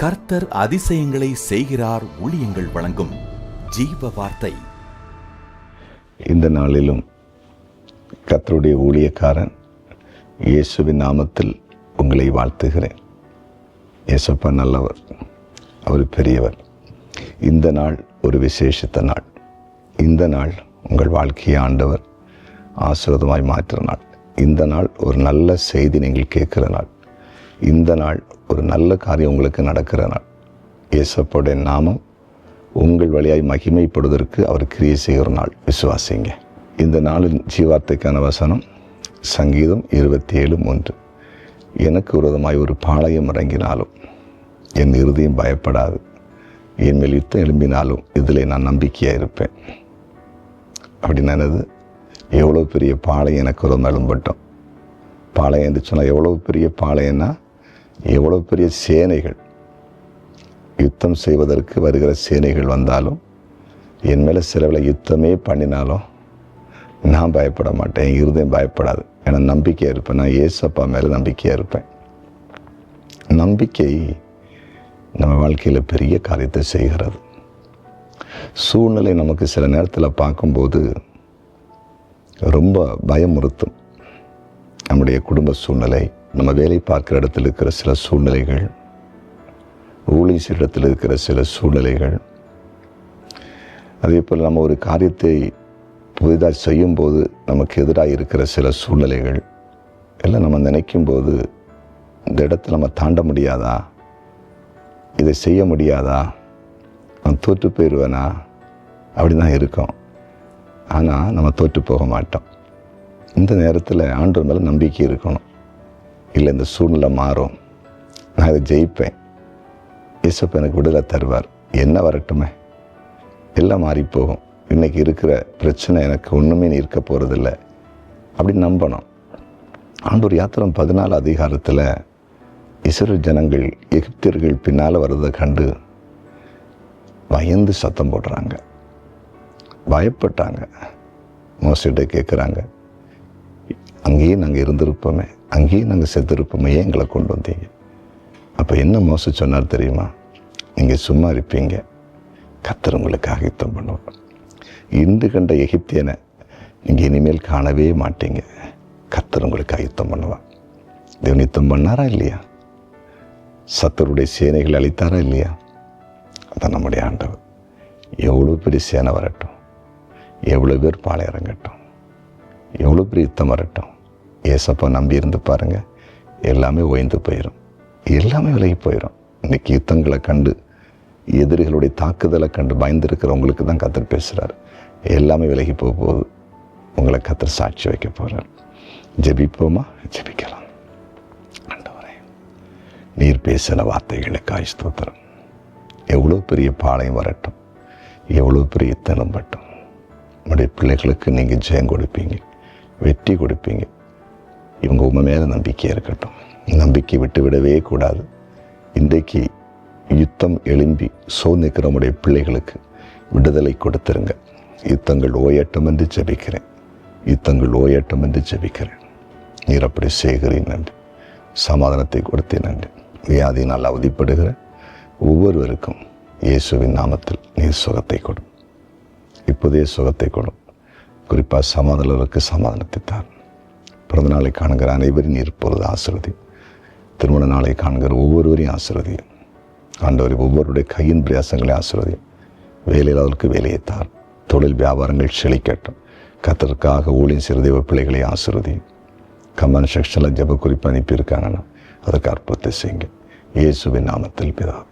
கர்த்தர் அதிசயங்களை செய்கிறார் ஊழியங்கள் வழங்கும் ஜீவ வார்த்தை. இந்த நாளிலும் கர்த்தருடைய ஊழியக்காரன் இயேசுவின் நாமத்தில் உங்களை வாழ்த்துகிறேன். இயேசப்பா நல்லவர், அவர் பெரியவர். இந்த நாள் ஒரு விசேஷித்த நாள். இந்த நாள் உங்கள் வாழ்க்கையை ஆண்டவர் ஆசீர்வாதமாய் மாற்றுற நாள். இந்த நாள் ஒரு நல்ல செய்தி நீங்கள் கேட்குற நாள். இந்த நாள் ஒரு நல்ல காரியம் உங்களுக்கு நடக்கிற நாள். இயேசப்பாவுடைய நாமம் உங்கள் வழியாய் மகிமைப்படுவதற்கு அவர் கிரியை செய்கிற நாள். விசுவாசிங்க. இந்த நாளின் ஜீவார்த்தைக்கான வசனம் சங்கீதம் 27:3. எனக்கு விரோதமாய் ஒரு பாளையம் இறங்கினாலும் என் இருதயம் பயப்படாது. என் மேல் யுத்தம் எழும்பினாலும் இதில் நான் நம்பிக்கையாக இருப்பேன். அப்படின்னு என்னது? எவ்வளோ பெரிய பாளையம் எனக்கு விரோதமாக எழும்பட்டோம். பாளையம் என்று சொன்னால் எவ்வளோ பெரிய பாளையம்னா எவ்வளோ பெரிய சேனைகள், யுத்தம் செய்வதற்கு வருகிற சேனைகள் வந்தாலும் என் மேலே சிலவில் யுத்தமே பண்ணினாலும் நான் பயப்பட மாட்டேன். என் இருதயம் பயப்படாது. ஏன்னா நம்பிக்கையாக இருப்பேன். நான் இயேசப்பா மேலே நம்பிக்கையாக இருப்பேன். நம்பிக்கை நம்ம வாழ்க்கையில் பெரிய காரியத்தை செய்கிறது. சூழ்நிலை நமக்கு சில நேரத்தில் பார்க்கும்போது ரொம்ப பயமுறுத்தும். நம்முடைய குடும்ப சூழ்நிலை, நம்ம வேலை பார்க்குற இடத்துல இருக்கிற சில சூழ்நிலைகள், ஊழியர் இடத்தில் இருக்கிற சில சூழ்நிலைகள், அதே போல் நம்ம ஒரு காரியத்தை புதிதாக செய்யும்போது நமக்கு எதிராக இருக்கிற சில சூழ்நிலைகள் எல்லாம் நம்ம நினைக்கும்போது இந்த இடத்துல நம்ம தாண்ட முடியாதா, இதை செய்ய முடியாதா, நான் தோற்று போயிடுவேனா அப்படி தான் இருக்கும். ஆனால் நம்ம தோற்று போக மாட்டோம். இந்த நேரத்தில் ஆண்டவர் மேலே நம்பிக்கை இருக்கணும். இல்லை, இந்த சூழ்நிலை மாறும், நான் இதை ஜெயிப்பேன், இயேசப்பா எனக்கு விடுதலை தருவார், என்ன வரட்டுமே, எல்லாம் மாறி போகும், இன்றைக்கி இருக்கிற பிரச்சனை எனக்கு ஒன்றுமே இருக்க போகிறதில்ல அப்படின்னு நம்பணும். ஆண்டவர் யாத்திரம் 14 அதிகாரத்தில் இஸ்ரவேல் ஜனங்கள் எகிப்தியர்கள் பின்னால் வர்றதை கண்டு பயந்து சத்தம் போடுறாங்க, பயப்பட்டாங்க. மோசேட்ட கேட்குறாங்க, அங்கேயே நாங்கள் இருந்திருப்போமே, அங்கேயே நாங்கள் செத்துருப்போமே, ஏன் எங்களை கொண்டு வந்தீங்க? அப்போ என்ன மோச சொன்னார் தெரியுமா? நீங்கள் சும்மா இருப்பீங்க, கர்த்தர் உங்களுக்காக யுத்தம் பண்ணுவார். இன்று கண்ட எகிப்தியனை நீங்கள் இனிமேல் காணவே மாட்டீங்க, கர்த்தர் உங்களுக்காக யுத்தம் பண்ணுவார். தேவன் யுத்தம் பண்ணாரா இல்லையா? சத்தருடைய சேனைகள் அழித்தாரா இல்லையா? அதான் நம்முடைய ஆண்டவர். எவ்வளோ பெரிய சேனை வரட்டும், எவ்வளோ பேர் பாலை இறங்கட்டும், எவ்வளோ பெரிய யுத்தம் வரட்டும், ஏசப்பா நம்பி இருந்து பாருங்கள், எல்லாமே ஓய்ந்து போயிடும், எல்லாமே விலகி போயிடும். இன்றைக்கி யுத்தங்களை கண்டு, எதிரிகளுடைய தாக்குதலை கண்டு பயந்துருக்கிறவங்களுக்கு தான் கர்த்தர் பேசுகிறார். எல்லாமே விலகி போக போகுது. உங்களை கர்த்தர் சாட்சி வைக்க போகிறார். ஜெபிப்போமா? ஜெபிக்கலாம். ஆண்டவரே, நீர் பேசின வார்த்தைகளுக்காய் ஸ்தோத்திரம். எவ்வளோ பெரிய பாளையம் வரட்டும், எவ்வளோ பெரிய யுத்தம் எழும்பட்டும், நம்முடைய பிள்ளைகளுக்கு நீங்கள் ஜெயம் கொடுப்பீங்க, வெற்றி கொடுப்பீங்க. இவங்க உண்மை மேலே நம்பிக்கையாக இருக்கட்டும். நம்பிக்கை விட்டு விடவே கூடாது. இன்றைக்கு யுத்தம் எழும்பி சோர்ந்திருக்கிற நம்முடைய பிள்ளைகளுக்கு விடுதலை கொடுத்துருங்க. யுத்தங்கள் ஓயட்டும் என்று ஜெபிக்கிறேன். யுத்தங்கள் ஓயட்டும் என்று ஜெபிக்கிறேன். நீர் அப்படி செய்கிறேன் நன்றி. சமாதானத்தை கொடுத்தேன் நன்றி. வியாதியினால் அவதிப்படுகிற ஒவ்வொருவருக்கும் இயேசுவின் நாமத்தில் நீர் சுகத்தை கொடும். இப்போதே சுகத்தை கொடும். குறிப்பாக சமாதானருக்கு சமாதானத்தை தார். பிறந்த நாளை காணுகிற அனைவரையும் நீர் இப்பொழுது ஆசீர்வதி. திருமண நாளை காணுகிற ஒவ்வொருவரையும் ஆசீர்வதியும். ஆண்டவரை ஒவ்வொருடைய கையின் பிரயாசங்களை ஆசீர்வதியும். வேலையில் அவருக்கு வேலையை தார். தொழில் வியாபாரங்கள் செழிக்கட்டும். கர்த்தருக்காக ஊழியம் செய்கிற தேவ பிள்ளைகளை ஆசீர்வதியும். கமெண்ட் செக்ஷனில் ஜெப குறிப்பு அனுப்பியிருக்காங்கன்னா அதற்கு அற்புதத்தை செய்யுங்க. இயேசுவின் நாமத்தில் பிதாவே.